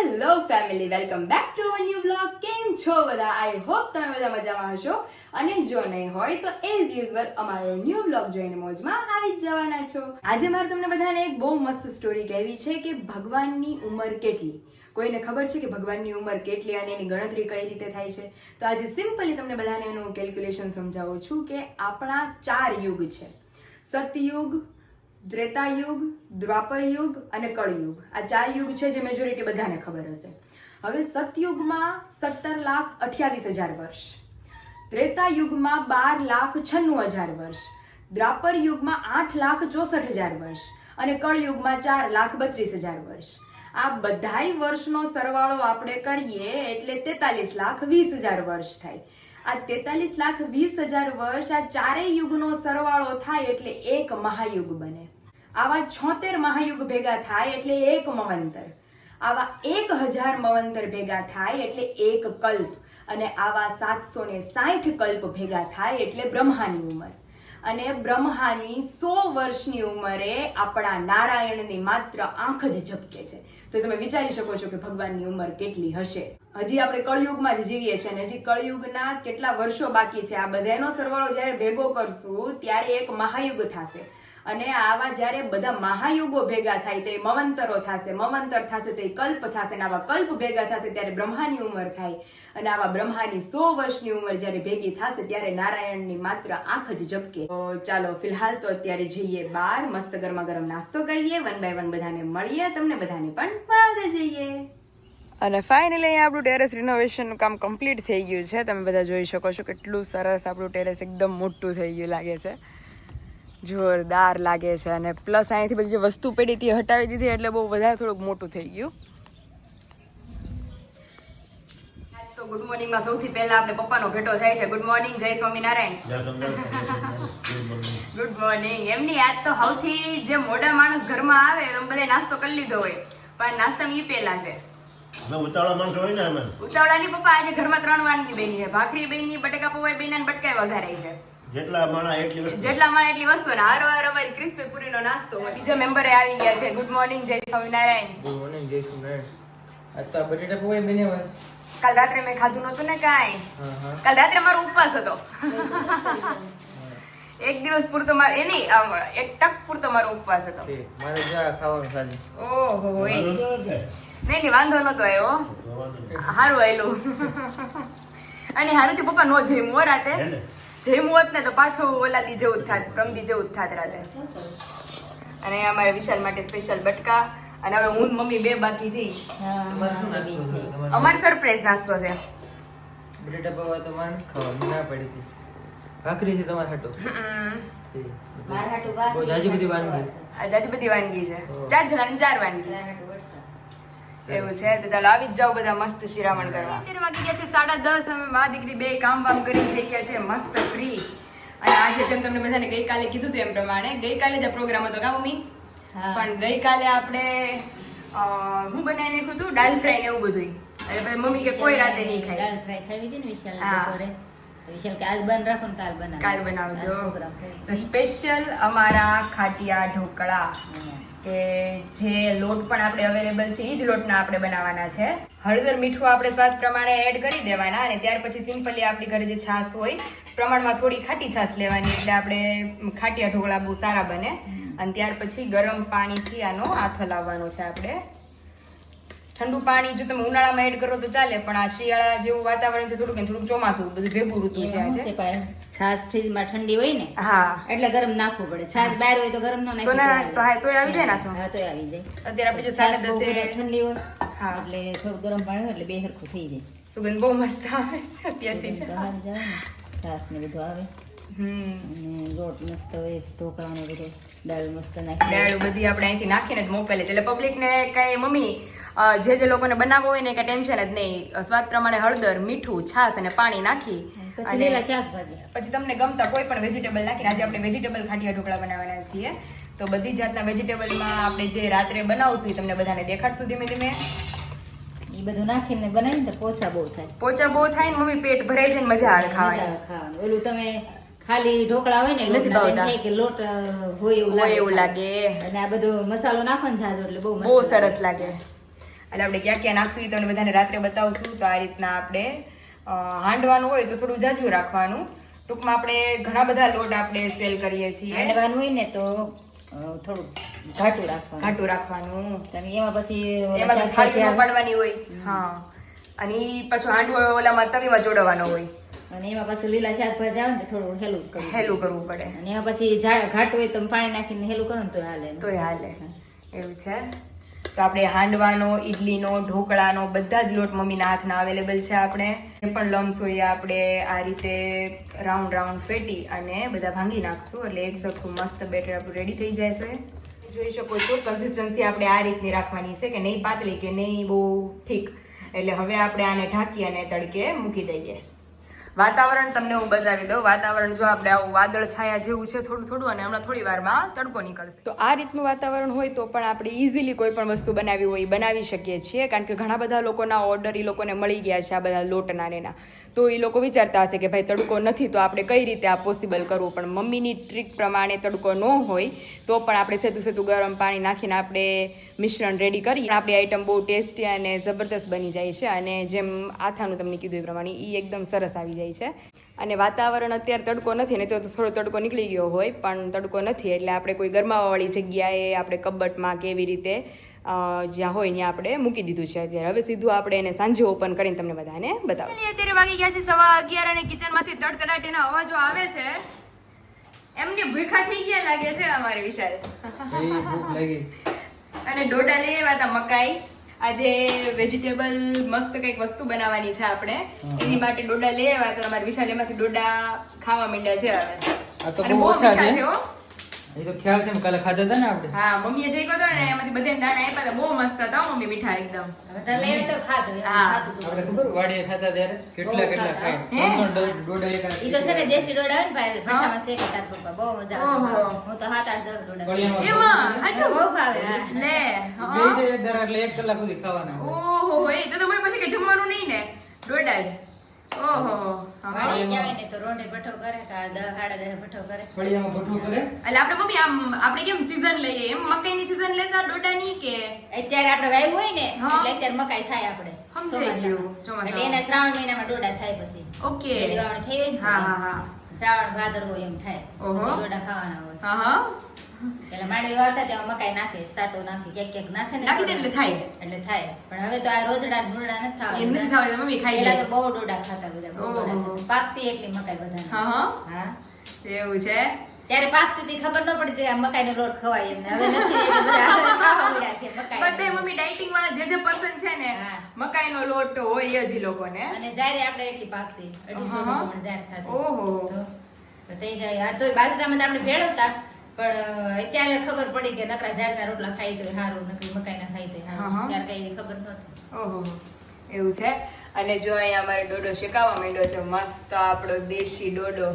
Hello family, welcome back to our new blog. કેમ છો બધા? આઈ હોપ તમે બધા મજામાં હશો. અને જો નહીં હોય તો એઝ યુઝ્યુઅલ અમારો ન્યુ બ્લોગ જોઈને મોજમાં આવી જ જવાના છો. આજે મારે તમને બધાને એક બહુ મસ્ત સ્ટોરી કહેવી છે કે ભગવાનની ઉંમર કેટલી. કોઈને ખબર છે કે ભગવાનની ઉંમર કેટલી અને એની ગણતરી કઈ રીતે થાય છે? તો આજે સિમ્પલી તમને બધાને એનું કેલ્ક્યુલેશન સમજાવું છું કે આપણા 4 યુગ છે. સતયુગ, ત્રેતાયુગ, દ્વાપર યુગ અને કળયુગ. આ 4 યુગ છે જે મેજોરિટી બધાને ખબર હશે. હવે સતયુગમાં 17,28,000 વર્ષ, ત્રેતાયુગમાં 12,96,000 વર્ષ, દ્વાપર યુગમાં 8,64,000 વર્ષ અને કળયુગમાં 4,32,000 વર્ષ. આ બધાય વર્ષનો સરવાળો આપણે કરીએ એટલે 43,20,000 વર્ષ થાય. આ 43,20,000 વર્ષ, આ 4 યુગનો સરવાળો થાય એટલે એક મહાયુગ બને. આવા 76 મહાયુગ ભેગા થાય એટલે એક મવંતર. આવા 1000 મવંતર ભેગા થાય એટલે એક કલ્પ. અને આવા 760 કલ્પ ભેગા થાય એટલે બ્રહ્માની ઉંમર. અને બ્રહ્માની 100 વર્ષની ઉંમરે આપણા નારાયણની માત્ર આંખ જ ઝબકે છે. તો તમે વિચારી શકો છો કે ભગવાનની ઉંમર કેટલી હશે. હજી આપણે કળયુગમાં જ જીવીએ છીએ અને હજી કળયુગના કેટલા વર્ષો બાકી છે. આ બધાનો સરવાળો જ્યારે ભેગો કરશું ત્યારે એક મહાયુગ થશે. અને આવા જ્યારે બધા મહાયુગો ભેગા થાય તો એ મવંતરો થશે, મવંતર થશે તો એ કલ્પ થશે, અને આવા કલ્પ ભેગા થશે ત્યારે બ્રહ્માની ઉંમર થાય. અને આવા બ્રહ્માની 100 વર્ષની ઉંમર જ્યારે ભેગી થશે ત્યારે નારાયણની માત્ર આંખ જ ઝબકે. તો ચાલો ફિલહાલ તો અત્યારે જઈએ બહાર, મસ્ત ગરમા ગરમ નાસ્તો કરીએ, 1 by 1 બધાને મળીએ, તમને બધાને પણ મળાવતા જઈએ. અને ફાઇનલી અહીંયા આપણું ટેરેસ રિનોવેશનનું કામ કમ્પ્લીટ થઈ ગયું છે. તમે બધા જોઈ શકો છો કેટલું સરસ આપણું ટેરેસ એકદમ મોટું થઈ ગયું લાગે છે. જોરદાર લાગે છે. અને પ્લસ અહીંથી બધી જે વસ્તુ પડી હતી હટાવી દીધી એટલે બહુ વધારે થોડુંક મોટું થઈ ગયું. તો ગુડ મોર્નિંગમાં સૌથી પહેલા આપણે પપ્પાનો ભેટો થાય છે. ગુડ મોર્નિંગ, જય સ્વામિનારાયણ. Good morning. એમની આજ તો સૌથી જે મોડા માણસ ઘરમાં આવે તો બધા નાસ્તો કરી લીધો હોય, પણ નાસ્તામાં ઈ પહેલા છે. ઉતાવળા માણસો હોય ને એમાં ઉતાવળાની પપ્પા આજે ઘરમાં 3 વાનગી બની છે. ભાખરી બની, બટેકા પૌવા બન્યા અને બટકાઈ વઘારાઈ છે. જેટલા માણા એટલી વસ્તુ. ને હારવાર અમારી ક્રિસ્પી પૂરીનો નાસ્તો. બીજા મેમ્બરે આવી ગયા છે. ગુડ મોર્નિંગ, જય સ્વામિનારાયણ. ગુડ મોર્નિંગ, જય સ્વામિનારાયણ. આજ તો બટેટા પૌવા બન્યા હોય. કાલ રાત્રે મેં ખાધું નતું ને કાંઈ. કાલ રાત્રે મારો ઉપવાસ હતો. એક દિવસ પૂરતો મારો એક ટક પૂરતો મારો ઉપવાસ હતો. મારે જા ખાવાનું સાજે. ઓહો નહીં વાંધો નતો આવ્યો. હારું આયલું. અને હારુંથી પપ્પા નો જમ્યું રાતે. જમ્યું હોત ને તો પાછું ઓલાદી જેવું જ થાત, પ્રમદી જેવું જ થાત રાતે. અને અમારે વિશાલ માટે સ્પેશિયલ બટકા. અને હવે હું મમ્મી 2 બાકી છીએ. અમારે સરપ્રાઈઝ નાસ્તો છે. બટેટા પૌવા તો માન ખાવાનું ના પડી હતી. ભાખરી છે તમારે હાટો. બહુ જાજી બધી વાનગી. જાજી બધી વાનગી છે. 4 જણાની 4 વાનગી એવું છે. તો ચાલો આવી જ જાવ બધા મસ્ત શિરામણ કરવા. અત્યારે વાગી ગયા છે 10:30. અમે મા દીકરી 2 કામ કરી થઈ ગયા છે મસ્ત ફ્રી. અને આજે જેમ તમને બધાને ગઈકાલે કીધું હતું એમ પ્રમાણે ગઈકાલે જ આ પ્રોગ્રામ હતો કા મમ્મી? પણ ગઈકાલે આપણે હું બનાવી નાખ્યું હતું દાલ ફ્રાય ને એવું બધું. એટલે મમ્મી કે કોઈ રાતે નહીં ખાય. દાલ ફ્રાય ખાવી હતી ને વિશાલ બપોરે. વિશાલ કે આજ બન રાખો ને કાલ બનાવજો. તો સ્પેશિયલ અમારા ખાટિયા ઢોકળા કે જે લોટ પણ આપણે અવેલેબલ છે એ જ લોટના આપણે બનાવવાના છે. હળદર મીઠું આપણે સ્વાદ પ્રમાણે એડ કરી દેવાના. અને ત્યાર પછી સિમ્પલી આપણી ઘરે જે છાશ હોય પ્રમાણમાં થોડી ખાટી છાશ લેવાની એટલે આપણે ખાટિયા ઢોકળા બહુ સારા બને. અને ત્યાર પછી ગરમ પાણીથી આનો આથો લાવવાનો છે આપણે. ઠંડુ પાણી જો તમે ઉનાળામાં એડ કરો તો ચાલે, પણ આ શિયાળા જેવું વાતાવરણ છે, થોડુંક ને થોડુંક ચોમાસું બધું ભેગું ઋતુ છે આજે. છાશ ફ્રીજમાં ઠંડી હોય ને હા એટલે ગરમ નાખવું પડે. છાશ બહાર હોય તો ગરમ ન તો નાખવું. ના તો આવી જાય નાથો. હા તોય આવી જાય. અત્યારે આપણે જો છાશ બહુ 10:30 ઠંડી હોય હા એટલે થોડું ગરમ પાણી હોય એટલે બે હરખું થઈ જાય. સુગંધ બહુ મસ્ત આવે છે અત્યારથી તો જ. બહાર જાવ ને છાશ ને બધું આવે. અને લોટ મસ્ત હોય, ઢોકળાનો બધો દાળ મસ્ત નાખી દાળ બધી આપણે અહીંથી નાખીને જ મોકલે છે. એટલે પબ્લિકને કઈ મમ્મી જે લોકોને બનાવવો હોય ને કઈ ટેન્શન જ નહીં. સ્વાદ પ્રમાણે હળદર, મીઠું, છાશ અને પાણી નાખી પછી લીલા શાકભાજી. પછી તમને ગમતા કોઈ પણ વેજીટેબલ નાખીને આજે આપણે વેજીટેબલ ખાટિયા ઢોકળા બનાવવાના છીએ. તો બધી જાતના વેજીટેબલમાં આપણે જે રાત્રે બનાવશું એ તમને બધાને દેખાડશું ધીમે ધીમે. એ બધું નાખીને બનાવીને તો પોચા બહુ થાય. પોચા બહુ થાય ને મમ્મી પેટ ભરાઈ જાય ને મજા આવે ખાવાની. ઓલું તમે ખાલી ઢોકળા હોય ને નથી ભાવતા. કે લોટ હોય એવું લાગે. અને આ બધો મસાલો નાખો ને જાજો એટલે બહુ બહુ સરસ લાગે. એટલે આપણે ક્યાં ક્યાં નાખશું એ તમને બધાને રાત્રે બતાવશું. તો આ રીતના આપણે હાંડવાનું હોય તો થોડું જાજુ રાખવાનું. ટૂંકમાં આપણે ઘણા બધા લોટ આપણે સેલ કરીએ છીએ. હાંડવાનું હોય ને તો થોડું ઘાટું રાખવાનું. અને એમાં પછી એમાં તો થાળીમાં પાડવાની હોય. હા, અને ઈ પાછું હાંડવો ઓલામાં તવીમાં જોડવાનો હોય. અને એમાં પાછું લીલા શાકભાજી આવે ને થોડું હેલું કરવું પડે. અને એમાં પછી ઘાટું હોય તો પાણી નાખીને હેલું કરો ને તોય હાલે. એવું છે. તો આપણે હાંડવાનો, ઈડલીનો, ઢોકળાનો બધા જ લોટ મમ્મીના હાથના અવેલેબલ છે. આપણે જે પણ લમ્સ હોય આપણે આ રીતે રાઉન્ડ ફેટી અને બધા ભાંગી નાખશું એટલે એક સરખું મસ્ત બેટર આપણું રેડી થઈ જાય છે. જોઈ શકો છો કન્સિસ્ટન્સી આપણે આ રીતની રાખવાની છે કે નહીં પાતળી કે નહીં બહુ થીક. એટલે હવે આપણે આને ઢાંકી અને તડકે મૂકી દઈએ. વાતાવરણ તમને હું બતાવી દઉં. વાતાવરણ જો આપણે આવું વાદળ છાયા જેવું છે થોડું અને હમણાં થોડી વારમાં તડકો નીકળશે. તો આ રીતનું વાતાવરણ હોય તો પણ આપણે ઇઝીલી કોઈ પણ વસ્તુ બનાવી હોય બનાવી શકીએ છીએ. કારણ કે ઘણા બધા લોકોના ઓર્ડર એ લોકોને મળી ગયા છે આ બધા લોટના એના. તો એ લોકો વિચારતા હશે કે ભાઈ તડકો નથી તો આપણે કઈ રીતે આ પોસિબલ કરવું. પણ મમ્મીની ટ્રીક પ્રમાણે તડકો ન હોય તો પણ આપણે સેતું ગરમ પાણી નાખીને આપણે મિશ્રણ રેડી કરી આપણી આઈટમ બહુ ટેસ્ટી અને જબરદસ્ત બની જાય છે. અને જેમ આથાનું તમને કીધું એ પ્રમાણે એ એકદમ સરસ આવી જાય છે. અને વાતાવરણ અત્યારે તડકો નથી ને તો થોડો તડકો નીકળી ગયો હોય પણ તડકો નથી એટલે આપણે કોઈ ગરમાવાવાળી જગ્યાએ આપણે કબટમાં કે એવી રીતે જ્યાં હોય ત્યાં આપણે મૂકી દીધું છે અત્યારે. હવે સીધું આપણે એને સાંજે ઓપન કરીને તમને બધાને બતાવું. અત્યારે વાગી ગયા છે 11:15 અને કિચનમાંથી તડતડાટીના અવાજો આવે છે. એમની ભૂખા થઈ ગયા લાગે છે અમારે વિશાલ. ભૂખ લાગી. અને ડોડા લઈ આવ્યા હતા મકાઈ. આજે વેજીટેબલ મસ્ત કઈક વસ્તુ બનાવવાની છે આપણે એની માટે ડોડા લઈ આવ્યા હતા. અમારે વિશાલ એમાંથી ડોડા ખાવા માંડ્યા છે હવે. આ તો અને બહુ બહુ ઓછા મીઠા છે. છે હો. એ તો ખ્યાલ છે કાલે ખાધા હતા ને આપણે. હા, મમ્મીએ શેક્યો હતો ને એમાંથી બધાને દાણા આપ્યા હતા. બહુ મસ્ત હતા હો મમ્મી, મીઠા એકદમ. હા. આપણે ખબર વાડીએ થતા ત્યારે કેટલા ખાય. હે? ત્રણ ડોડા એક ઈ તો છે ને દેશી ડોડા હોય ને ભાઈ ભાષામાં શેકે તાર પપ્પા બહુ મજા આવે. ઓહો. હું તો 7-8 ડોડા કળિયામાં એમાં હાચું? બહુ ભાવે. હા. લે. બે હા. છે એક દર એટલે 1 કલાક સુધી ખાવાના. ઓહો, એ તો તમે પછી કે જમવાનું નહીં ને, ડોડા જ. ઓહો. હા. વાડી ગયા હોય ને તો રોંઢે ભઠ્ઠો કરે તો આ 10-10 ભઠ્ઠો કરે. કળિયામાં ભઠ્ઠું કરે. એટલે આપણે મમ્મી આમ આપણે કેમ સીઝન લઈએ એમ મકાઈની સીઝન લેતા ડોડાની કે અત્યારે આપણે વાવ્યું હોય ને હા. એટલે અત્યારે મકાઈ થાય આપણે સમજાઈ ગયું. ચોમાસામાં. એટલે એના શ્રાવણ મહિનામાં ડોડા થાય પછી ઓકે. પેલી વાવણી થઈ હોય ને હા હા હા. શ્રાવણ ભાદર હોય એમ થાય ઓહો. પછી ડોડા ખાવાના હોય હા હા. એટલે માંડવી વાવતા ત્યાં મકાઈ નાખે સાટો નાખે ક્યાંક નાખે ને નાખી દે એટલે થાય. એટલે થાય પણ હવે તો આ રોજડા ડોડા નથી ખાવા એમ નથી ખાવા, મમ્મી ખાઈ પેલા જાય. તો બહુ ડોડા ખાતા બધા બહુ ઓહો. ડોડા ખાતા. પાકતી એટલી મકાઈ બધાને હા હા. હા એવું છે. ત્યારે પાકતી હતી ખબર ન પડી આ મકાઈનો લોટ ખવાય એમને હવે નથી એટલે બધા ખાવા મળ્યા છે બધે મકાઈ મમ્મી ડાયટિંગ વાળા જે પર્સન છે ને હા. મકાઈનો લોટ તો હોય જ ઈ લોકોને. અને જ્યારે આપણે એટલી પાકતી 250 હા. પણ જ્યારે ખાતી ઓહો. તો થઈ જાય આ તોય બાજરામાં તો આપણે ભેળવતા પણ અત્યારે ખબર પડી કે નકરા ઝાડના રોટલા ખાઈ તો સારું નકરી મકાઈના ખાઈ તો હા, સારું હા. ત્યારે કઈ એવી ખબર નહોતી ઓહો. એવું છે. અને જો અહીંયા અમારે ડોડો શેકાવા માંડ્યો છે મસ્ત આપણો દેશી ડોડો.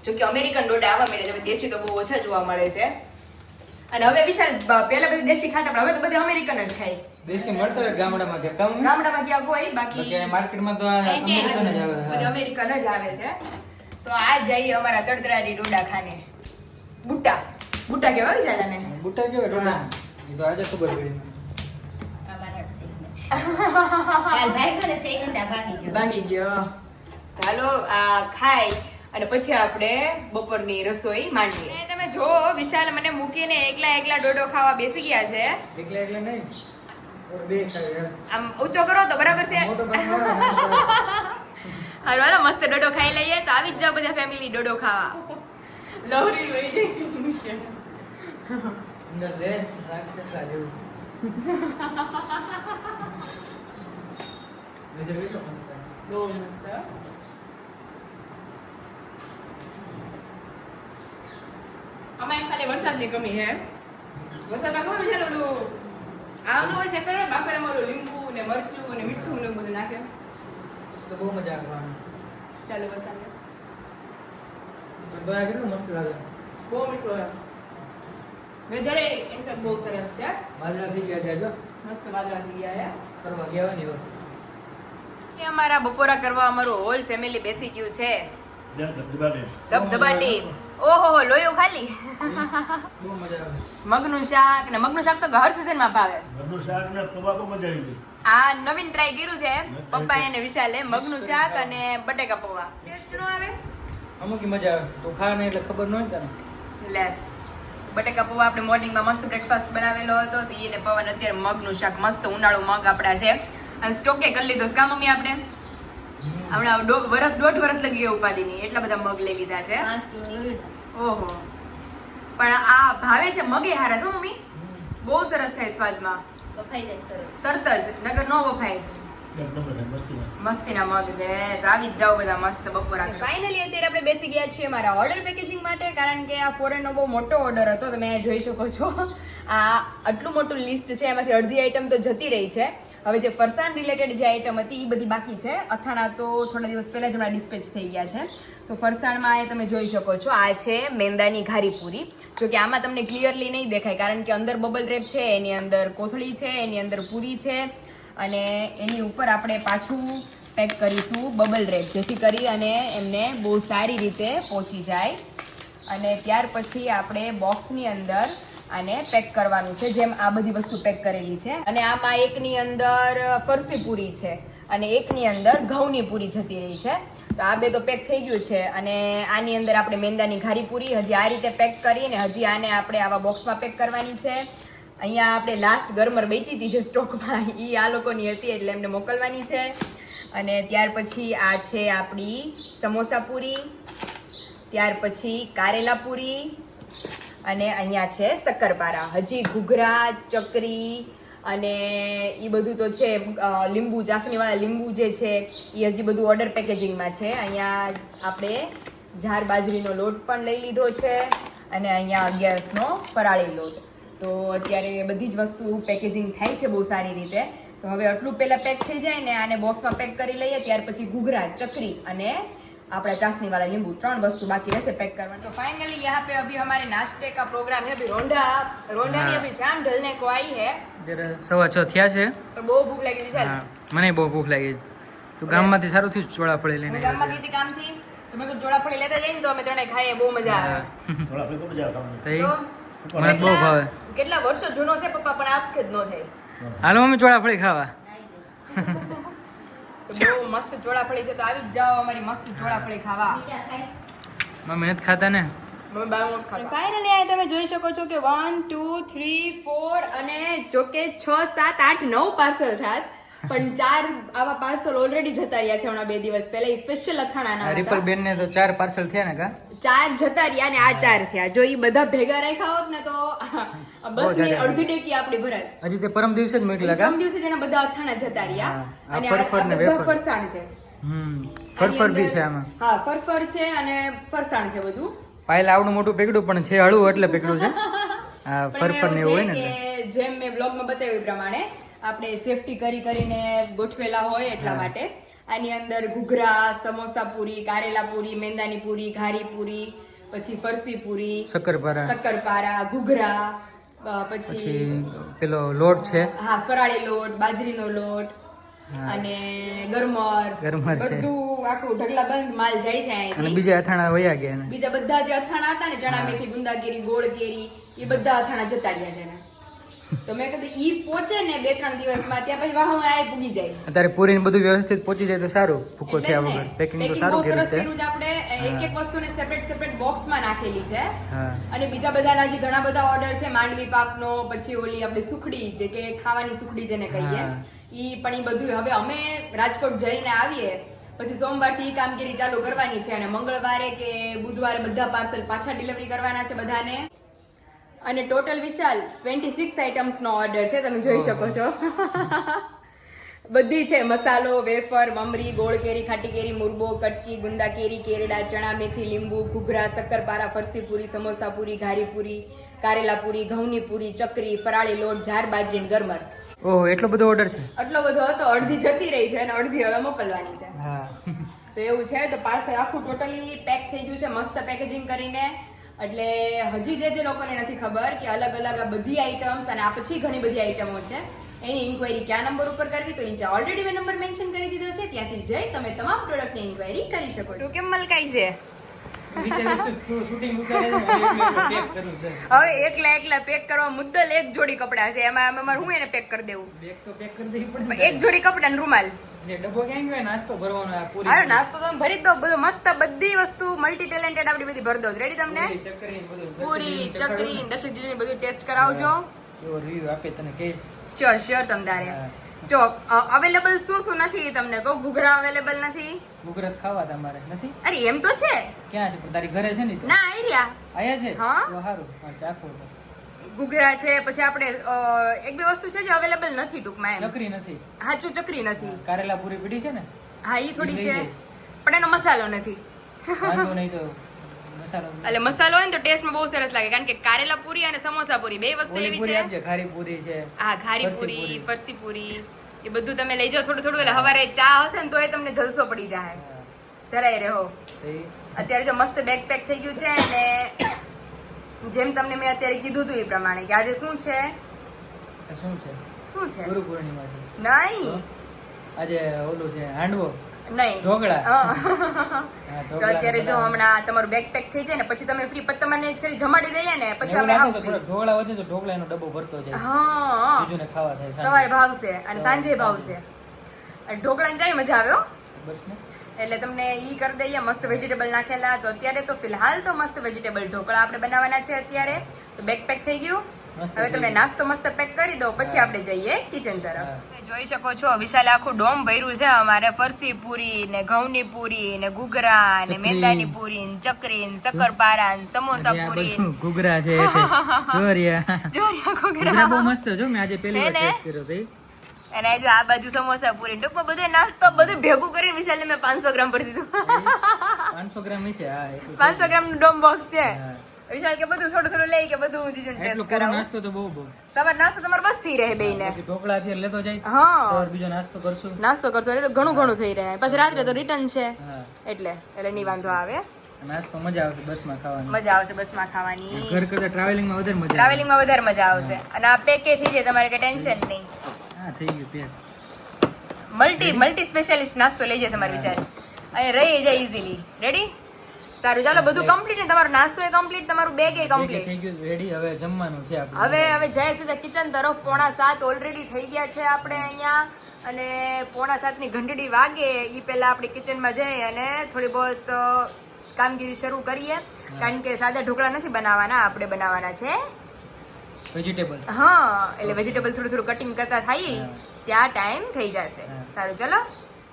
જો કે અમેરિકન ડોડા આવવા માંડ્યા છે, દેશી તો બહુ ઓછા જોવા મળે છે. અને હવે વિશાલ પહેલા બધી દેશી ખાતા પણ હવે તો બધા અમેરિકન જ ખાય. દેશી મળતો હોય ગામડામાં કે કમ ગામડામાં ક્યાં હોય બાકી બાકી માર્કેટમાં તો આ અહીં ક્યાંય અમેરિકન જ નથી. આવે. બધે અમેરિકન જ આવે છે. તો આ જઈએ અમારા તડતરારી ડોડા ખાને. બુટ્ટા કહેવાય વિશાલ આને. બુટ્ટા કેવા ડોડા એ તો આજે ખબર પડી મને. અમારા કાલ ભાઈ ઘરે થઈ ગયો ત્યાં ભાગી ગયો ભાગી ગયો. ચાલો આ ખાઈ અને પછી આપણે બપોરની રસોઈ માંડીએ. તમે જો વિશાલ મને મૂકીને એકલા ડોડો ખાવા બેસી ગયા છે. એકલા એકલા નહીં બે ખાય યાર. આમ ઊંચો કરો તો બરાબર છે. મોટો બનાવો. હાલો હાલો મસ્ત ડોડો ખાઈ લઈએ તો આવી જ જાઓ બધા ફેમિલી ડોડો ખાવા. લહરી લઈ જઈ. અંદર દે રાક્ષસા જેવું. નજર વેચો મને. બહુ મસ્ત. અમારે ખાલી વરસાદની કમી છે. વરસાદમાં ખબર છે ઓલું આવનું હોય છે કરો બાફેલામાં ઓલું લીંબુ ને મરચું ને મીઠું ને એવું બધું નાખે. તો બહુ મજા આવે. ચાલો વરસાદ બરાબર કેટલું મસ્ત લાગે. બહુ મીઠું છે. વેધરે ઇનફેક્ટ બહુ સરસ છે. વાદળા થઈ ગયા છે જો. મસ્ત વાદળા થઈ ગયા છે. ફરવા ગયા હોય ને એવો. એ અમારા બપોરા કરવા અમારું હોલ ફેમિલી બેસી ગયું છે. ધબધબાટી. ધબધબાટી ઓહો લોયો ખાલી બહુ મજા આવે. મગનું શાક ને મગનું શાક તો હર સિઝનમાં ભાવે. ઘરનું શાક ને પૌવા બહુ મજા આવી ગઈ. આ નવીન ટ્રાય કર્યું છે પપ્પા અને વિશાલે મગનું શાક અને બટેકા પૌવા. ટેસ્ટ નો આવે અમુક મજા આવે તો ખા ને એટલે ખબર ન હોય તને. લે બટેકા પૌવા આપણે મોર્નિંગમાં મસ્ત બ્રેકફાસ્ટ બનાવેલો હતો તો એને પૌવા ને અત્યારે મગનું શાક મસ્ત ઉનાળુ મગ આપણા છે અને સ્ટોકે કરી લીધો છે કા મમ્મી આપણે હમણાં દોઢ વર્ષ લગી ગયો ઉપાધિની એટલા બધા મગ લઈ લીધા છે 5 કિલો લઈ ઓહો પણ આ ભાવે છે મગે હારા છો મમ્મી બહુ સરસ થાય સ્વાદમાં બફાઈ જાય તરત જ નગર નો વફાય એક નંબર છે, મસ્તીના. મસ્તીના મગ છે તો આવી જ જાઓ બધા મસ્ત બપોર ફાઇનલી અત્યારે આપણે બેસી ગયા છીએ મારા ઓર્ડર પેકેજિંગ માટે કારણ કે આ ફોરેનનો બહુ મોટો ઓર્ડર હતો તમે જોઈ શકો છો આ આટલું મોટું લિસ્ટ છે એમાંથી અડધી આઈટમ તો જતી રહી છે હવે જે ફરસાણ રિલેટેડ જે આઈટમ હતી એ બધી બાકી છે અથાણા તો થોડા દિવસ પહેલા જ હમણાં ડિસ્પેચ થઈ ગયા છે તો ફરસાણમાં એ તમે જોઈ શકો છો આ છે મેંદાની ઘારી પૂરી જો કે આમાં તમને ક્લિયરલી નહીં દેખાય કારણ કે અંદર બબલ રેપ છે એની અંદર કોથળી છે એની અંદર પૂરી છે અને એની ઉપર આપણે પાછું પેક કરીશું બબલ રેપ જેથી કરી અને એમને બહુ સારી રીતે પહોંચી જાય અને ત્યાર પછી આપણે બોક્સની અંદર આને પેક કરવાનું છે જેમ આ બધી વસ્તુ પેક કરેલી છે અને આમાં એકની અંદર ફરસી પૂરી છે અને એકની અંદર ઘઉંની પૂરી જતી રહી છે તો આ બે તો પેક થઈ ગયું છે અને આની અંદર આપણે મેંદાની ઘારી પૂરી હજી આ રીતે પેક કરીને હજી આને આપણે આવા બોક્સમાં પેક કરવાની છે અહીંયા આપણે લાસ્ટ ગરમર બેચી હતી જે સ્ટોકમાં એ આ લોકોની હતી એટલે એમને મોકલવાની છે અને ત્યાર પછી આ છે આપણી સમોસા પૂરી ત્યાર પછી કારેલા પૂરી અને અહીંયા છે શક્કરપારા હજી ઘૂઘરા ચકરી અને એ બધું તો છે લીંબુ ચાસણીવાળા લીંબુ જે છે એ હજી બધું ઓર્ડર પેકેજિંગમાં છે અહીંયા આપણે જાર બાજરીનો લોટ પણ લઈ લીધો છે અને અહીંયા 11નો ફરાળી લોટ તો અત્યારે બધી જ વસ્તુ પેકેજિંગ થાય છે બહુ સારી રીતે તો હવે આટલું પહેલાં પેક થઈ જાય ને આને બોક્સમાં પેક કરી લઈએ ત્યાર પછી ઘૂઘરા ચકરી અને આપણા चाशनी वाला नींबू 3 वस्तु बाकी रहते पैक करवाना तो फाइनली यहाँ पे अभी हमारे नाश्ते का प्रोग्राम है अभी रोंडा नहीं अभी शाम ढलने को आई है જરા 6:15 થયા છે पर બહુ ભૂખ લાગી છે ચાલ મને બહુ ભૂખ લાગી તું ગામમાંથી સારું થયું ચોળાફળી લઈને હું ગામમાં ગઈ હતી કામથી તો મેં કીધું ચોળાફળી લેતા જઈને તો અમે ત્રણે ખાઈએ બહુ મજા આવે થોડા આપણે બહુ મજા આવે ખાવાની. તઈ તો મને બહુ ભાવે કેટલા વર્ષો જૂનો છે પપ્પા પણ આખે જ ન થાય હાલો મમ્મી ચોળાફળી ખાવા તો બહુ મસ્ત ચોળાફળી છે તો આવી જ જાઓ અમારી મસ્ત ચોળાફળી ખાવા મમ્મી નથી ખાતા ને ફાઇનલી આ તમે જોઈ શકો છો કે 1 2 3 4 અને જો કે 6 7 8 9 પાર્સલ થાત પણ 4 આવા પાર્સલ ઓલરેડી જતા રહ્યા છે હમણાં 2 દિવસ પહેલા સ્પેશિયલ અથાણાના રિપલ હતા બેન ને તો 4 પાર્સલ થયા ને કા 4 જતા રહ્યા અને આ 4 થયા જો ઈ બધા ભેગા રાખ્યા હોત ને તો બસ ની અડધી ડેકી આપડી ભરાય હજી તે પરમ દિવસે જ મોકલા કા પરમ દિવસે જેના બધા અથાણા જતા રહ્યા આ અને ફરફર ને બધા વેફર. ફરસાણ છે ફરફર બી છે આમાં હા ફરફર છે અને ફરસાણ છે બધું પાયલા આવડું મોટું પેકડું પણ છે હળવું એટલે પેકડું છે આ પણ ફરફર ને એવું એવું હોય છે ને કે જેમ મેં બ્લોગમાં બતાવ્યું એ પ્રમાણે આપણે સેફટી કરીને ગોઠવેલા હોય એટલા માટે આની અંદર ઘૂઘરા સમોસા પૂરી કારેલા પૂરી મેંદાની પૂરી ઘારી પૂરી પછી ફરસી પૂરી શક્કરપારા ઘૂઘરા પછી પેલો લોટ છે હા ફરાળી લોટ બાજરીનો લોટ અને ગરમર છે. બધું આખું ઢગલા બંધ માલ જાય છે અને અહીંથી બીજા અથાણા વયા ગયા ને બીજા બધા જે અથાણા હતા ને ચણા મેથી ગુંદા કેરી ગોળ કેરી એ બધા અથાણા જતા રહ્યા છે ને તો મેં કીધું ઈ પહોંચે ને 2-3 દિવસમાં ત્યાં પછી વાહો આ પૂગી જાય અત્યારે પૂરી ને બધું વ્યવસ્થિત પહોંચી જાય તો સારું ભૂકો થયા વગર પેકિંગ તો સારું કર્યું છે આપણે એક વસ્તુને સેપરેટ બોક્સમાં નાખેલી છે હા અને બીજા બધાના હજી ઘણા બધા ઓર્ડર છે માંડવી પાકનો પછી ઓલી આપણી સુખડી જે કે ખાવાની સુખડી જેને કહીએ ઈ પણ ઈ બધું હવે અમે રાજકોટ જઈને આવીએ પછી સોમવારથી ઈ કામગીરી ચાલુ કરવાની છે અને મંગળવારે કે બુધવારે બધા પાર્સલ પાછા ડિલિવરી કરવાના છે બધાને અને ટોટલ વિશાલ 26 આઇટમ્સ નો ઓર્ડર છે તમે જોઈ શકો છો બધી છે મસાલો વેફર મમરી ગોળ કેરી ખાટી કેરી મુરબો કટકી ગુંદા કેરી કેરડા ચણા મેથી લીંબુ ઘૂઘરા શક્કરપારા ફરસી પૂરી સમોસા પૂરી ઘારી પૂરી કારેલા પૂરી ઘઉંની પૂરી ચકરી ફરાળી લોટ જાર બાજરી ગરમર ઓહો એટલો બધો ઓર્ડર છે આટલો બધો હતો અડધી જતી રહી છે અને અડધી હવે મોકલવાની છે હા તો એવું છે તો પાર્સલ આખું ટોટલી પેક થઈ ગયું છે મસ્ત પેકેજિંગ કરીને એટલે હજી જે લોકોને નથી ખબર કે અલગ અલગ આ બધી આઈટમ્સ અને આ પછી ઘણી બધી આઈટમો છે એની ઇન્ક્વાયરી કયા નંબર ઉપર કરવી તો નીચે ઓલરેડી મેં નંબર મેન્શન કરી દીધો છે ત્યાંથી જઈ તમે તમામ પ્રોડક્ટની ઇન્ક્વાયરી કરી શકો છો કેમ મલકાઈ છે શૂટિંગ ઉતારે છે ને, એટલે પેક કરું છું. હવે એકલા પેક કરવા મુદ્દલ એક જોડી કપડાં છે, એમાં અમારે હું એને પેક કરી દેવું. બેગ તો પેક કરી દેવી પડે પણ ને. એક જોડી કપડાં ને રૂમાલ. એટલે ડબ્બો ક્યાં ગયો? નાસ્તો ભરવાનો આ પૂરી. હાલો નાસ્તો તો ભરી જ દો, બધું મસ્ત બધી વસ્તુ મલ્ટી ટેલેન્ટેડ આપડી બધી ભરી દો. રેડી તમને? પૂરી, ચકરી બધું. પૂરી, ચકરી, દર્શક જીજુ બધું ટેસ્ટ કરાવજો. એવો રિવ્યુ આપે તને કહીશ. શ્યોર તમ તારે. હા. જો અવેલેબલ શું નથી તમને કહું. ઘૂઘરા અવેલેબલ નથી. ઘૂઘરા ખાવા તમારે નથી? અરે એમ તો છે. ક્યાં છે? તારી ઘરે છે ને ઈ તો? ના આઈ રહ્યા. આયા છે? હા. તો સારું. હા, ચાખો તો. ઘૂઘરા છે, પછી આપણે એક બે વસ્તુ છે જે અવેલેબલ નથી ટૂંકમાં એમ. ચકરી નથી. હાચું ચકરી નથી. કારેલા પૂરી પીડી છે ને? હા ઈ થોડી લઈ છે, જઈશ. પણ એનો મસાલો નથી. વાંધો નહીં તો મસાલો. એટલે મસાલો હોય ને તો ટેસ્ટમાં બહુ સરસ લાગે, કારણ કે કારેલા પૂરી અને સમોસા પૂરી બે વસ્તુ ઓલી એવી પૂરી છે. આપજે. ખારી પૂરી છે. હા ઘારી ફરસી પૂરી, પૂરી. ફરસી પૂરી, એ બધું તમે લઈ જાઓ થોડું એટલે હવારે ચા હશે ને તો એ તમને જલસો પડી જાય. હા. જરાય રહો. તો ઈ અત્યારે જો મસ્ત બેગ પેક થઈ ગયું છે, અને જેમ તમને મેં અત્યારે કીધું હતું એ પ્રમાણે કે આજે શું છે શું છે? શું છે ગુરુ પૂર્ણિમા છે. નહીં આજે ઓલું છે હાંડવો. નહીં ઢોકળા. હા. હા, તો ઢોકળા અત્યારે જો હમણાં તમારું બેગ પેક થઈ જાય ને પછી તમે ફ્રી તમને જ કરી જમાડી દઈએ ને પછી એવું અમે લાગે હાવ તો free. થોડા ઢોકળા વધે તો ઢોકળાનો ડબ્બો ભરતો જાય. હા બીજું ને ખાવા થાય. સવારે ભાવશે અને સાંજે ભાવશે. અને ઢોકળાની ચાય મજા આવે હો. બસ ને. એટલે તમને ઈ કરી દઈએ મસ્ત વેજીટેબલ નાખેલા. તો અત્યારે તો ફિલહાલ તો મસ્ત વેજીટેબલ ઢોકળા આપણે બનાવવાના છે અત્યારે. તો બેગ પેક થઈ ગયું. મસ્ત હવે થઈ તમને ગયું. નાસ્તો મસ્ત પેક કરી દો પછી હા. આપણે જઈએ કિચન તરફ. હા. તમે જોઈ શકો છો વિશાલે આખું ડોમ ભર્યું છે અમારે. ફરસી પૂરી ને ઘઉંની પૂરી ને ઘૂઘરા ને ચકરી. મેંદાની પૂરી ને ચકરી ને શક્કરપારા ને સમોસા હજી આ પૂરી બધું ઘૂઘરા છે એટલે. જો રહ્યા. જો રહ્યા ઘૂઘરા બહુ ઘૂઘરા મસ્ત છે. મેં આજે પહેલી વાર હે ને? ટેસ્ટ કર્યો તો ઈ. અને આ જો આ બાજુ સમોસા પૂરી ટૂંકમાં બધું નાસ્તો બધું ભેગું કરીને વિશાલે મેં 500 ગ્રામ ભરી દીધું. 500 ગ્રામ ઈ છે. હા, એટલું 500 ગ્રામ નું ડોમ બોક્સ છે. હા. વિશાલ કે બધું થોડું લઈ કે બધું જીજુને એટલો ટેસ્ટ પૂરો કરાવો. નાસ્તો તો બહુ સવાર નાસ્તો તમારે બસ થઈ રહે બેયને. બાકી ઢોકળા અત્યારે લેતો જાય. હા સવાર બીજો નાસ્તો કરશું. નાસ્તો કરશો એટલે ઘણું થઈ રહે. પછી રાત્રે તો રિટર્ન છે હા. એટલે નહીં વાંધો આવે. નાસ્તો મજા આવશે બસમાં ખાવાની. મજા આવશે બસમાં ખાવાની. ઘર કરતા ટ્રાવેલિંગમાં વધારે મજા આવે. ટ્રાવેલિંગમાં વધારે મજા આવશે. અને આ પેકે થઈ જાય તમારે કઈ ટેન્શન નહીં. હા, થઈ ગયું પેક. મલ્ટી સ્પેશિયાલિસ્ટ નાસ્તો લઈ જશે તમારી વિચાર અને રહી જાય ઇઝીલી. રેડી? સારું ચાલો બધું કમ્પ્લીટ ને તમારો નાસ્તો એ કમ્પ્લીટ, તમારું બેગ એ પેકે કમ્પ્લીટ. થઈ ગયું રેડી. હવે જમવાનું છે આપણે. હવે જાય સીધા કિચન તરફ. 6:45 ઓલરેડી થઈ ગયા છે આપણે અહીંયા. અને 6:45 ની ઘંટડી વાગે એ પહેલા આપણે કિચનમાં જઈ અને થોડી બહુત કામગીરી શરૂ કરીએ. કારણ કે સાદા ઢોકળા નથી બનાવવાના, આપણે બનાવવાના છે વેજીટેબલ. હા. એટલે વેજીટેબલ થોડું કટિંગ કરતા થાય હા. ત્યાં ટાઈમ થઈ જશે. હા. સારું ચલો.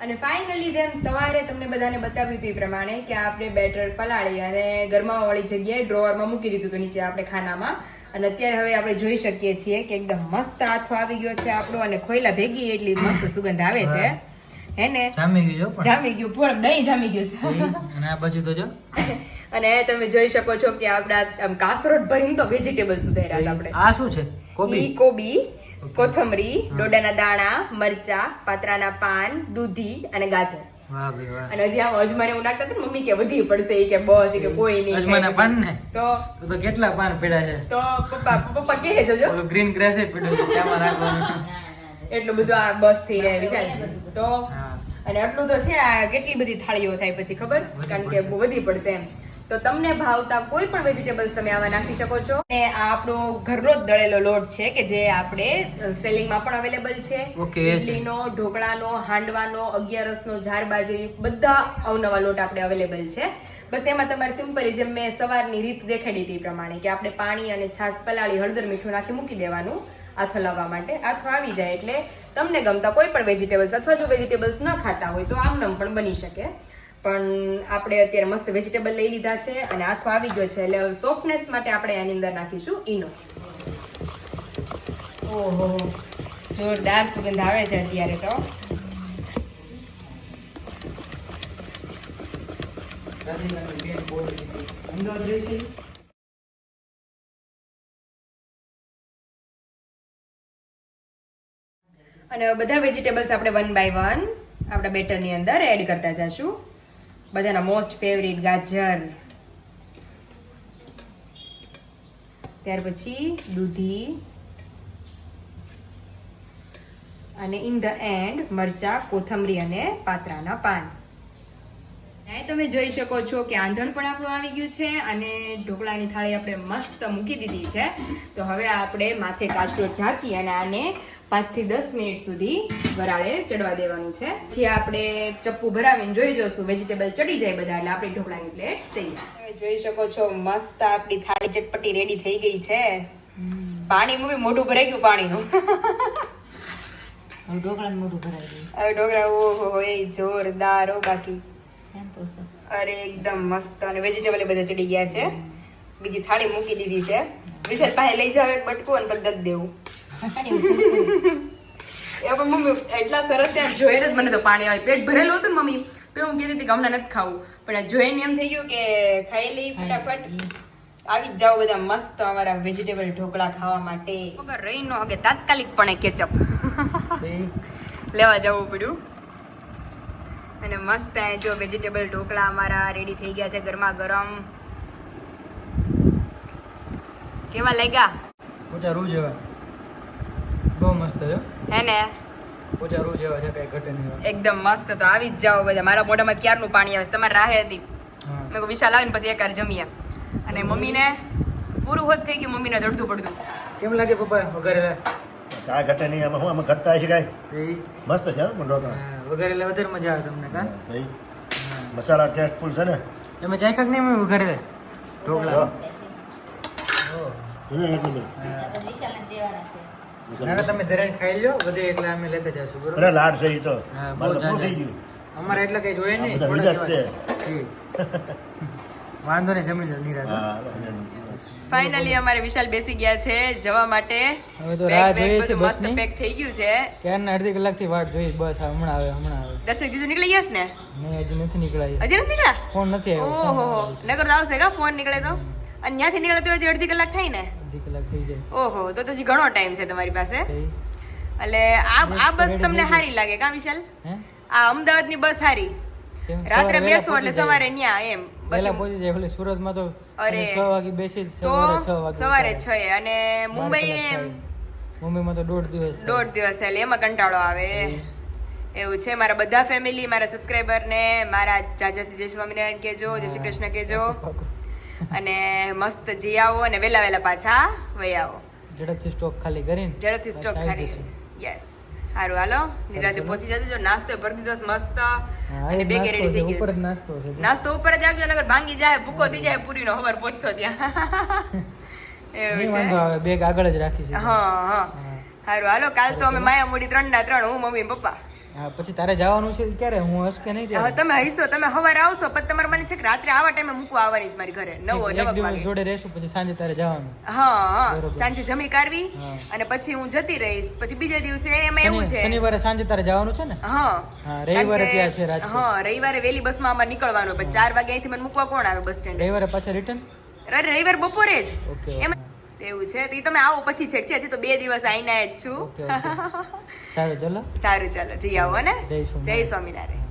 અને ફાઇનલી જેમ સવારે તમને બધાને બતાવ્યું હતું એ પ્રમાણે કે આપણે બેટર પલાળી અને ગરમાવાળી જગ્યાએ ડ્રોવરમાં મૂકી દીધું હતું નીચે આપણે ખાનામાં. અને અત્યારે હવે આપણે જોઈ શકીએ છીએ કે એકદમ મસ્ત આથો આવી ગયો છે આપણો. અને ખોયલા ભેગી એટલી મસ્ત સુગંધ આવે છે. હે ને? જામી ગયું પણ. જામી ગયું પૂરો દહીં જામી ગયું છે. અને આ બાજુ તો જો. અને તમે જોઈ શકો છો કે આપણા આમ કાસરોટ ભરીને તો વેજીટેબલ સુધાર્યા હતા આપણે. આ શું છે? કોબી. ઈ કોબી, કોથમરી, ડોડાના દાણા, મરચા, પાત્રાના પાન, દૂધી અને ગાજર. વાહ ભાઈ વાહ. અને હજી આમ અજમાને એવું નાખતા હતા ને મમ્મી કે વધી પડશે ઈ કે બસ ઈ કે કોઈ નહીં અજમાના ખાય પાન ને? તો તો કેટલા પાન પડ્યા છે. તો પપ્પા કહે જોજો ઓલું ગ્રીન ગ્રાસ પડ્યું છે ચામાં રાખવાનું. એટલું બધું આ બસ થઈ રહે વિશાલ. તો હા. અને આટલું તો છે આ કેટલી બધી થાળીઓ થાય પછી ખબર, વધી કારણ કે પડશે. વધી પડશે એમ. તો તમને ભાવતા કોઈ પણ વેજીટેબલ્સ તમે આમાં નાખી શકો છો. અને આ આપણો ઘરનો જ દળેલો લોટ છે કે જે આપણે સેલિંગમાં પણ અવેલેબલ છે. Okay, એ છે. ઇડલીનો, ઢોકળાનો, હાંડવાનો, અગિયારસનો, જાર બાજરી બધા અવનવા લોટ આપણે અવેલેબલ છે. બસ એમાં તમારે સિમ્પલી જેમ મેં સવારની રીત દેખાડી હતી એ પ્રમાણે કે આપણે પાણી અને છાશ પલાળી હળદર મીઠું નાખી મૂકી દેવાનું આથો લાવવા માટે. આથો આવી જાય એટલે તમને ગમતા કોઈ પણ વેજીટેબલ્સ અથવા જો વેજીટેબલ્સ ન ખાતા હોય તો આમનામ પણ બની શકે. પણ આપણે અત્યારે મસ્ત વેજીટેબલ લઈ લીધા છે અને આથો આવી ગયો છે એટલે સોફ્ટનેસ માટે આપણે આની અંદર નાખીશું ઈનો. ઓહો જોરદાર સુગંધ આવે છે અત્યારે તો. અને બધા વેજીટેબલ્સ આપણે 1 by 1 આપણા બેટરની અંદર એડ કરતા જશું. બધાના મોસ્ટ ફેવરિટ ગાજર, ત્યાર પછી દૂધી અને ઇન ધ એન્ડ મરચા, કોથમરી અને પાત્રાના પાન. અહીં તમે જોઈ શકો છો કે આંધણ પણ આપણું આવી ગયું છે અને ઢોકળાની થાળી આપણે મસ્ત મૂકી દીધી છે. તો હવે આપણે માથે કાચલો ઢાંકી અને આને 5 થી 10 મિનિટ સુધી વરાળે ચડવા દેવાનું છે. જે આપણે ચપ્પુ ભરાવીને જોઈ જોશું વેજીટેબલ ચડી જાય બધા એટલે આપણી ઢોકળાની પ્લેટ તૈયાર. તમે જોઈ શકો છો મસ્ત આપણી થાળી ચટપટી રેડી થઈ ગઈ છે. પાણી બી મોઢું ભરાઈ ગયું પાણીનું. હવે ઢોકળાનું મોઢું ભરાઈ ગયું. હવે ઢોકળા ઓહો એ જોરદાર હો બાકી. એમ તો છે. અરે એકદમ મસ્ત અને વેજીટેબલ બધા ચડી ગયા છે. બીજી થાળી મૂકી દીધી છે. વિશાલ પાસે લઈ જાવ એક બટકું અને પદ્ધત દેવું. એ પણ મમ્મી એટલા સરસ છે જોઈને જ મને તો પાણી આવે. પેટ ભરેલું હતું ને મમ્મી તો હું કહેતી હતી કે હમણાં નથી ખાવું પણ આ જોઈને એમ થઈ ગયું કે ખાઈ લઈ ફટાફટ. આવી જ જાઓ બધા મસ્ત અમારા વેજીટેબલ ઢોકળા ખાવા માટે. વગર રહી ન હગે તાત્કાલિકપણે કેચઅપ લેવા જવું પડ્યું. અને મસ્ત જો વેજીટેબલ ઢોકળા અમારા રેડી થઈ ગયા છે ગરમા ગરમ. કેવા લાગ્યા? પોચા રૂ જેવા બહુ મસ્ત છે હે ને પોચા રૂ જેવા છે કઈ ઘટે નહીં. એકદમ મસ્ત. તો આવી જ જાઓ બધા. મારા મોઢામાં ક્યારનું પાણી આવે છે. તમારે રાહે હતી. હા મેં કહું વિશાલ આવીને પછી એકવાર જમીએ. અને મમ્મીને પૂરું હોત થઈ ગયું. મમ્મીને દોડતું પડતું. કેમ લાગે પપ્પા વઘારેલા? કાંઈ ઘટે નહીં આમાં શું આમાં ઘટતા હશે કાંઈ એ મસ્ત છે હો પણ ઢોકળા. વઘારેલા વધારે મજા આવે તમને કા? ભાઈ મસાલા ટેસ્ટફુલ છે ને. તમે ચાખ્યા કે નહીં મમ્મી વઘારેલા ઢોકળા? જો. જોયું એક નંબર. આપણે વિશાલને દેવાના છે. ના ના, તમે જરાને ખાઈ લ્યો બધે એટલે અમે લેતા જશું બરોબર? અરે લાડ છે ઈ તો હા, બહુ મારે તો પૂરું જાજા. થઈ ગયું. અમારે એટલે કઈ જોઈએ આ નહીં બધા થોડા વિધાત જ વાંધો નહીં જમી લો નિરાતે. હા ફાઇનલી અમારે વિશાલ બેસી ગયા છે જવા માટે. હવે તો રાહ બેગ જોઈએ છે બધું મસ્ત બસની. પેક થઈ ગયું છે. ક્યારના અડધી કલાકથી વાટ જોઈ બસ હમણાં આવે હમણાં આવે. દર્શક જીજુ નીકળી ગયા છે ને? નહીં હજી નથી નીકળાય. હજી નથી નીકળ્યા? ફોન નથી આવ્યો. ઓહો નગર તો આવશે કા ફોન નીકળે તો. અને ત્યાંથી નીકળે તો હજી અડધી કલાક થાય ને. અડધી કલાક થઈ જાય. ઓહો તો હજી ઘણો ટાઈમ છે તમારી પાસે. થઈ. એટલે આ બસ તમને સારી લાગે કા વિશાલ? હે? આ અમદાવાદની બસ સારી. કેમ? રાત્રે સવારે બેસો એટલે વહેલા સવારે ન્યા એમ. વહેલા બાકી પહોંચી જાય. ઓલી સુરતમાં તો અરે. 6 વાગે બેસી જ તો સવારે 6 વાગે સવારે 6 અને મુંબઈ એમ મુંબઈમાં તો 1.5 દિવસ થાય. 1.5 દિવસ થાય એટલે એમાં કંટાળો આવે. એવું છે. મારા બધા ફેમિલી મારા સબસ્ક્રાઈબર ને મારા ચાચાથી જય સ્વામિનારાયણ કહેજો, જય શ્રી કૃષ્ણ કહેજો. અને મસ્ત જઈ આવો અને વેલા વેલા પાછા વહી આવો. ઝડપથી સ્ટોક ખાલી કરીને ઝડપથી સ્ટોક પાછા આવી ખાલી. જશું. યસ સારું હાલો નિરાતે પહોંચી જજો. જો નાસ્તો ભરી દીધો છે મસ્ત હા, અને એ બેગે નાસ્તો રેડી થઈ છે, ગઈ ઉપર જ છે. નાસ્તો છે. નાસ્તો ઉપર જ આવજો નગર ભાંગી જાય ભૂકો થઈ જાય પૂરીનો ખબર પહોંચશો ત્યાં. એવું નહીં છે. વાંધો આવે બેગ આગળ જ રાખી છે. હા હા હા. સારું હાલો કાલ તો અમે માયા મૂડી 3 ના 3 હું મમ્મી ને પપ્પા. હા, પછી તારે જવાનું છે ક્યારે? હું હશ કે નહીં હવે ત્યારે? તમે હઈશો તમે સવારે આવશો પછી તમારે મને છે કે રાત્રે આવા ટાઈમે મૂકવા આવવાની છે મારી ઘરે એક 9 દિવસ વાગે. જોડે રહેશું પછી સાંજે તારે જવાનું. હા હા બરોબર. સાંજે જમી કાઢવી હા. અને પછી હું જતી રહીશ પછી બીજા દિવસે એમાં એવું છે. શનિવારે સાંજે તારે જવાનું છે ને? હા હા, રવિવારે કારણ કે- ત્યાં છે રાજકોટ. હા રવિવારે વહેલી બસમાં અમારે નીકળવાનું પછી 4 વાગે અહીંથી મને મૂકવા કોણ આવે બસ સ્ટેન્ડ? રવિવારે પાછા રિટર્ન. અરે રવિવાર બપોરે જ ઓકે એમ એવું છે તો ઈ તમે આવો પછી છે હજી તો 2 દિવસ આવીને જ છું. Okay okay. સારું ચલો સારું ચાલો જઈ આવો ને. જય સ્વામિનારાયણ. જય સ્વામિનારાયણ.